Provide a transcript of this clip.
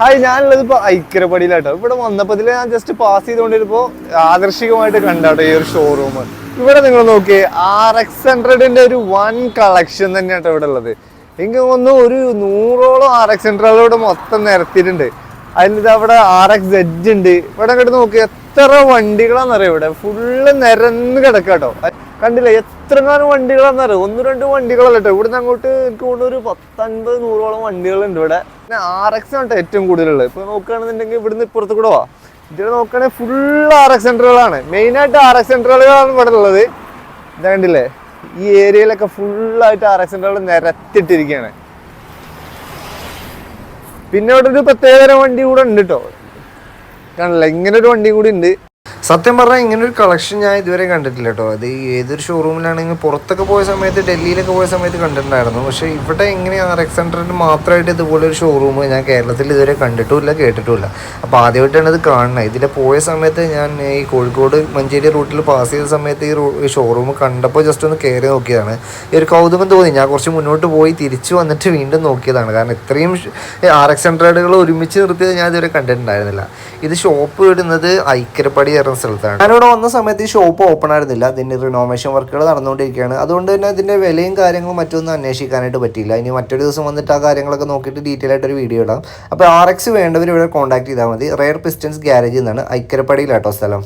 Hi, ഞാനുള്ളത് ഇപ്പോൾ ഐക്കരപ്പടിയിലാട്ടോ. ഇവിടെ വന്നപ്പോൾ ഞാൻ ജസ്റ്റ് പാസ് ചെയ്തുകൊണ്ടിരുന്നപ്പോൾ ആദർശികമായിട്ട് കണ്ടാട്ടോ ഈ ഒരു ഷോറൂം. ഇവിടെ നിങ്ങൾ നോക്കിയേ, RX100ന്റെ ഒരു വൻ കളക്ഷൻ തന്നെയാട്ടോ ഇവിടെ ഉള്ളത്. എനിക്ക് തോന്നുന്നു ഒരു 100ഓളം RX100 ഇവിടെ മൊത്തം നിരത്തിയിട്ടുണ്ട്. അതിലിത് അവിടെ RXZ ഉണ്ട്. ഇവിടെ അങ്ങോട്ട് നോക്കി എത്ര വണ്ടികളാണെന്നറിയാം. ഇവിടെ ഫുള്ള് നിരന്ന് കിടക്കാട്ടോ. കണ്ടില്ലേ എത്രങ്ങാനും വണ്ടികളാണെന്നറിയാം. 1-2 വണ്ടികളല്ല കേട്ടോ. ഇവിടുന്ന് അങ്ങോട്ട് എനിക്ക് തോന്നുന്നു ഒരു 10-50-100ഓളം വണ്ടികളുണ്ട് ഇവിടെ. പിന്നെ RX ആണ് ഏറ്റവും കൂടുതലുള്ളത്. ഇപ്പൊ നോക്കുകയാണെന്നുണ്ടെങ്കിൽ ഇവിടുന്ന് ഇപ്പുറത്ത് കൂടെ വാ, ഇതിൽ നോക്കുകയാണെങ്കിൽ ഫുൾ RX100കളാണ്. മെയിനായിട്ട് RX100കളാണ് ഇവിടെ ഉള്ളത്. ഇതാ കണ്ടില്ലേ, ഈ ഏരിയയിലൊക്കെ ഫുള്ളായിട്ട് RX100കൾ നിരത്തിയിട്ടിരിക്കുകയാണ്. പിന്നെ ഇവിടെ ഒരു പ്രത്യേകതരം വണ്ടി കൂടെ ഉണ്ട് കേട്ടോ. കാണില്ല, ഇങ്ങനെ ഒരു വണ്ടി കൂടി ഉണ്ട്. സത്യം പറഞ്ഞാൽ ഇങ്ങനൊരു കളക്ഷൻ ഞാൻ ഇതുവരെ കണ്ടിട്ടില്ല കേട്ടോ. അത് ഏതൊരു ഷോറൂമിലാണെങ്കിൽ പുറത്തൊക്കെ പോയ സമയത്ത്, ഡൽഹിയിലൊക്കെ പോയ സമയത്ത് കണ്ടിട്ടുണ്ടായിരുന്നു. പക്ഷേ ഇവിടെ എങ്ങനെ RX100 മാത്രമായിട്ട് ഇതുപോലെ ഒരു ഷോറൂം ഞാൻ കേരളത്തിൽ ഇതുവരെ കണ്ടിട്ടുമില്ല, കേട്ടിട്ടുമില്ല. അപ്പോൾ ആദ്യമായിട്ടാണ് ഇത് കാണുന്നത്. ഇതിൽ പോയ സമയത്ത് ഞാൻ ഈ കോഴിക്കോട് മഞ്ചേരി റൂട്ടിൽ പാസ് ചെയ്ത സമയത്ത് ഈ ഷോറൂം കണ്ടപ്പോൾ ജസ്റ്റ് ഒന്ന് കയറി നോക്കിയതാണ്. ഈ ഒരു കൗതുകം തോന്നി. ഞാൻ കുറച്ച് മുന്നോട്ട് പോയി തിരിച്ചു വന്നിട്ട് വീണ്ടും നോക്കിയതാണ്. കാരണം ഇത്രയും RX100കൾ ഒരുമിച്ച് നിർത്തിയത് ഞാൻ ഇതുവരെ കണ്ടിട്ടുണ്ടായിരുന്നില്ല. ഇത് ഷോപ്പ് ഇടുന്നത് ഐക്കരപ്പടി സ്ഥലത്താണ്. ഞാനിവിടെ വന്ന സമയത്ത് ഈ ഷോപ്പ് ഓപ്പൺ ആയിരുന്നില്ല. ഇതിന്റെ റിനോവേഷൻ വർക്കുകൾ നടന്നുകൊണ്ടിരിക്കുകയാണ്. അതുകൊണ്ട് തന്നെ ഇതിന്റെ വിലയും കാര്യങ്ങളും മറ്റൊന്നും അന്വേഷിക്കാനായിട്ട് പറ്റിയില്ല. ഇനി മറ്റൊരു ദിവസം വന്നിട്ട് ആ കാര്യങ്ങളൊക്കെ നോക്കിയിട്ട് ഡീറ്റെയിൽ ആയിട്ട് ഒരു വീഡിയോ ഇടാം. അപ്പോൾ RX വേണ്ടവർ ഇവിടെ കോൺടാക്ട് ചെയ്താൽ മതി. റെയർ പിസ്റ്റൻസ് ഗ്യാരേജ് എന്നാണ്, ഐക്കരപ്പടിയിലാട്ടോ സ്ഥലം.